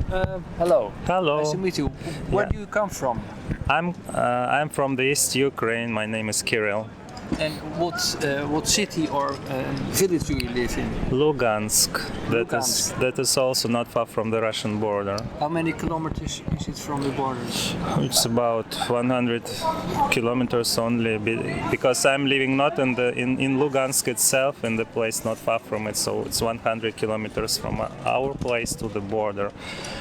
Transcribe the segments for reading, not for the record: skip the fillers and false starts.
Hello. Hello. Nice to meet you. Where Yeah. do you come from? I'm from the East Ukraine. My name is Kirill. And what city or village do you live in? Lugansk. Lugansk. That is also not far from the Russian border. How many kilometers is it from the border? It's about 100 kilometers only, because I'm living not in Lugansk itself, in the place not far from it. So it's 100 kilometers from our place to the border,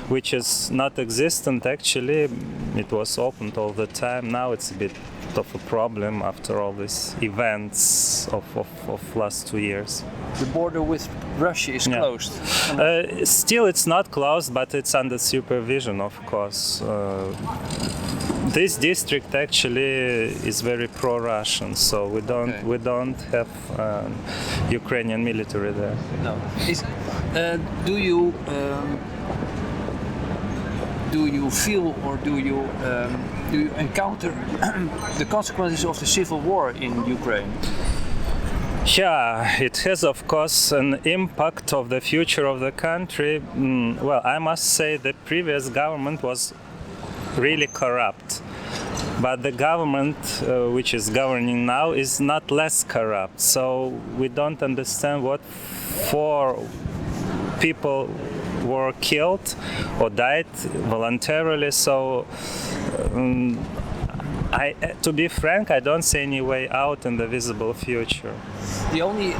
which is not existent actually. It was opened all the time. Now it's a bit of a problem after all these events of last 2 years. The border with Russia is Yeah. closed. Still, it's not closed, but it's under supervision, of course. This district actually is very pro-Russian, so we don't have Ukrainian military there. No. Do you feel or do you encounter the consequences of the civil war in Ukraine? Yeah, it has, of course, an impact of the future of the country. Well, I must say the previous government was really corrupt. But the government which is governing now is not less corrupt. So we don't understand what for people were killed or died voluntarily. So to be frank, I don't see any way out in the visible future. The only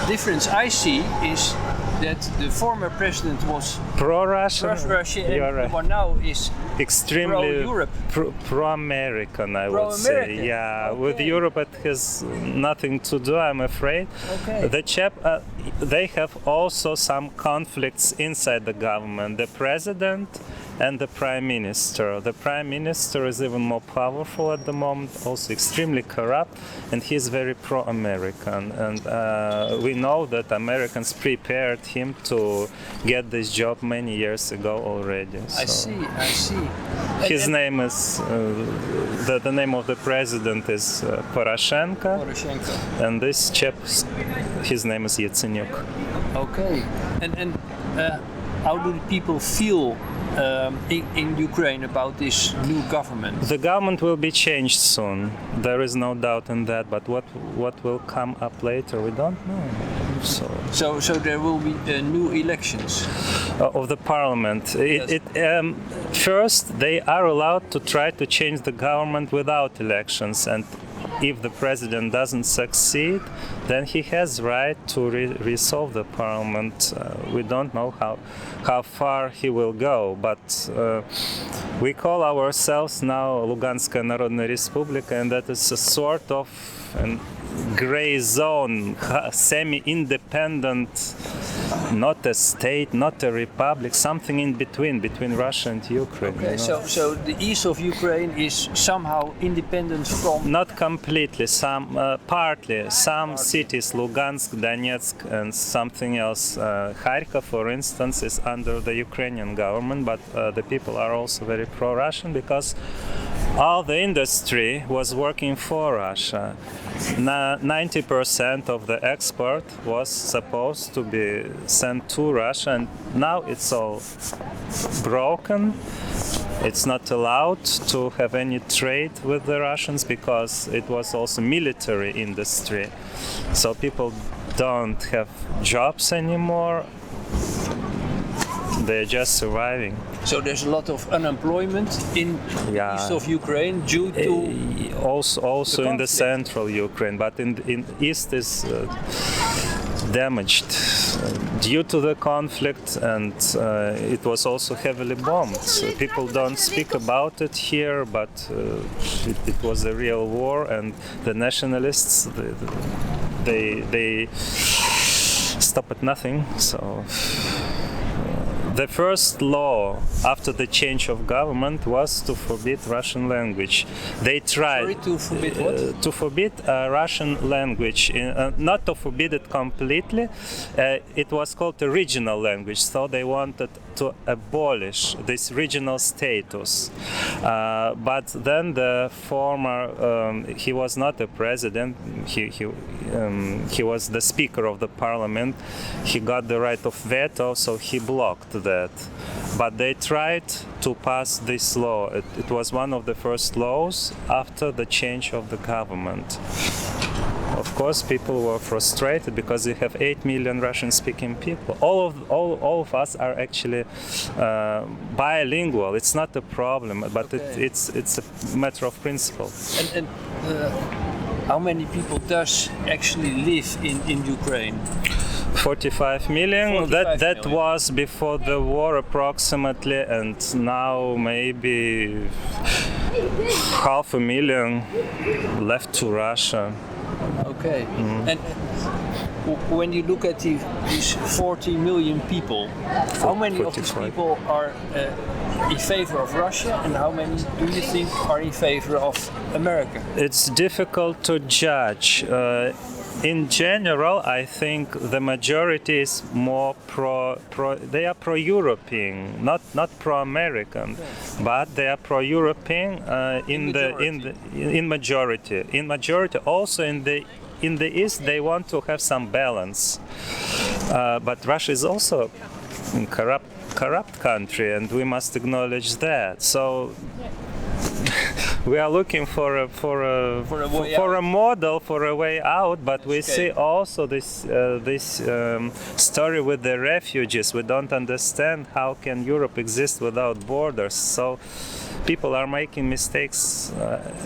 difference I see is that the former president was Pro-Russia, and the one now is extremely pro-Europe. Pro-American, I would say. Yeah, Okay. with Europe it has nothing to do, I'm afraid. Okay. They have also some conflicts inside the government. The president and the prime minister. The prime minister is even more powerful at the moment, also extremely corrupt, and he is very pro-American. And we know that Americans prepared him to get this job many years ago already. I see. His name is the name of the president is Poroshenko, and this chap, his name is Yatsenyuk. Okay. And how do the people feel in Ukraine about this new government? The government will be changed soon. There is no doubt in that. But what will come up later, we don't know. So there will be new elections of the parliament. Yes. First, they are allowed to try to change the government without elections, and if the president doesn't succeed, then he has right to resolve the parliament. We don't know how far he will go, but we call ourselves now Luganskaya Народная Республика, and that is a sort of a gray zone, semi-independent, not a state, not a republic, something in between Russia and Ukraine. Okay, so the east of Ukraine is somehow independent from... Not completely, partly. Some cities, Lugansk, Donetsk, and something else. Kharkov, for instance, is under the Ukrainian government, but the people are also very pro-Russian because all the industry was working for Russia. 90% of the export was supposed to be sent to Russia, and now it's all broken. It's not allowed to have any trade with the Russians because it was also military industry. So people don't have jobs anymore. They're just surviving. So there's a lot of unemployment in east of Ukraine due to also in the central Ukraine, but in east is damaged due to the conflict, and it was also heavily bombed. So people don't speak about it here, but it was a real war, and the nationalists they stop at nothing. So. The first law after the change of government was to forbid Russian language. They tried to forbid what? To forbid Russian language, not to forbid it completely. It was called a regional language, so they wanted to abolish this regional status. But then the former, he was not a president. He was the speaker of the parliament. He got the right of veto, so he blocked that. But they tried to pass this law. It was one of the first laws after the change of the government. Of course, people were frustrated because we have 8 million Russian-speaking people. All of us are actually bilingual. It's not a problem, but Okay. it's a matter of principle. And how many people does actually live in Ukraine? 45 million. 45 That million. was before the war approximately, and now maybe 500,000 left to Russia. Okay. And when you look at these 40 million people, how many of these 45. people are in favor of Russia, and how many do you think are in favor of America? It's difficult to judge. In general, I think the majority is more they are pro-European, not pro-American, but they are pro-European in majority. In majority, also in the East, they want to have some balance. But Russia is also a corrupt country, and we must acknowledge that. So we are looking for a model, for a way out, but we see also this story with the refugees. We don't understand how can Europe exist without borders. So people are making mistakes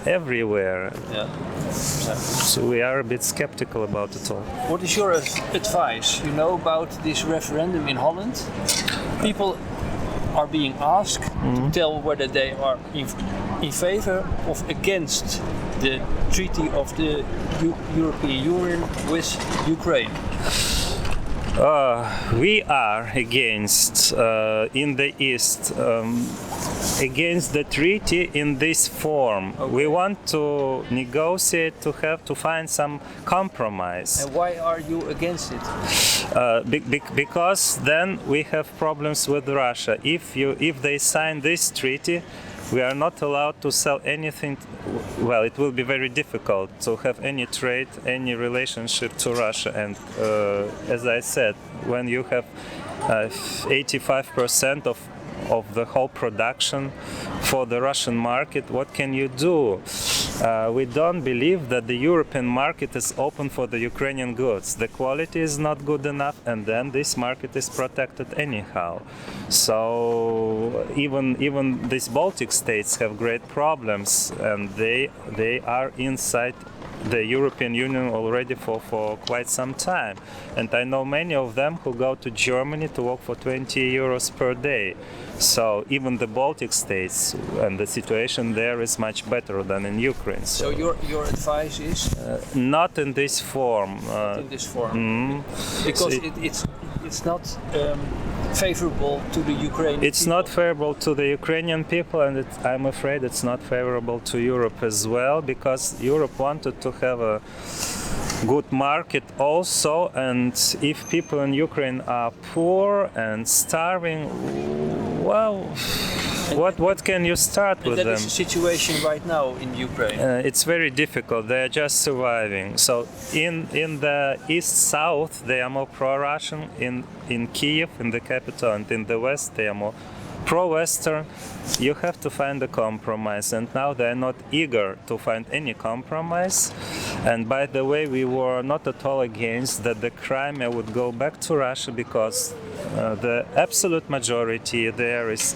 everywhere. Yeah. So we are a bit skeptical about it all. What is your advice? You know about this referendum in Holland? People are being asked to tell whether they are in favor of against the treaty of the European Union with Ukraine. We are against in the East against the treaty in this form. Okay. We want to negotiate to find some compromise. And why are you against it? Because then we have problems with Russia. If they sign this treaty, we are not allowed to sell anything. Well, it will be very difficult to have any trade, any relationship to Russia. And as I said, when you have 85% of the whole production for the Russian market, what can you do? We don't believe that the European market is open for the Ukrainian goods. The quality is not good enough, and then this market is protected anyhow. So even these Baltic states have great problems, and they are inside the European Union already for quite some time. And I know many of them who go to Germany to work for 20 euros per day. So even the Baltic states, and the situation there is much better than in Ukraine. So your advice is Not in this form. in this form, because it's not favorable to the Ukrainian. It's people. not favorable to the Ukrainian people, and I'm afraid it's not favorable to Europe as well, because Europe wanted to have a good market also, and if people in Ukraine are poor and starving, well, what can you start And with that them? is the situation right now in Ukraine. It's very difficult. They are just surviving. So in the east-south, they are more pro-Russian. In Kiev, in the capital, and in the west, they are more pro-Western. You have to find a compromise, and now they are not eager to find any compromise. And by the way, we were not at all against that the Crimea would go back to Russia, because the absolute majority there is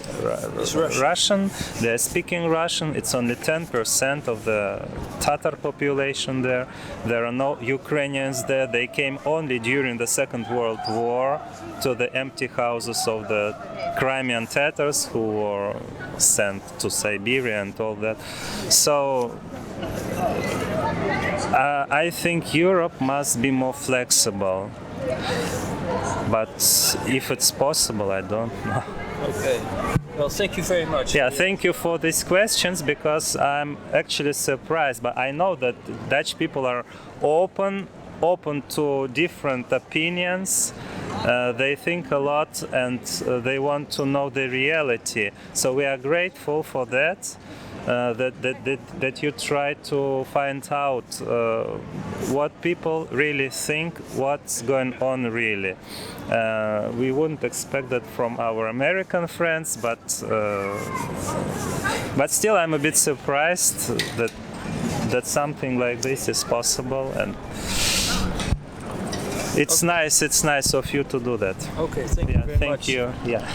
Russian. They are speaking Russian. It's only 10% of the Tatar population there. There are no Ukrainians there. They came only during the Second World War to the empty houses of the Crimean Tatars who were sent to Siberia and all that. So I think Europe must be more flexible. But if it's possible, I don't know. Okay. Well, thank you very much. Yeah, thank you for these questions, because I'm actually surprised. But I know that Dutch people are open to different opinions. They think a lot, and they want to know the reality. So we are grateful for that. that you try to find out what people really think, what's going on really. We wouldn't expect that from our American friends, but still I'm a bit surprised that something like this is possible, and it's nice of you to do that. Okay, thank you very much. Thank you. Yeah.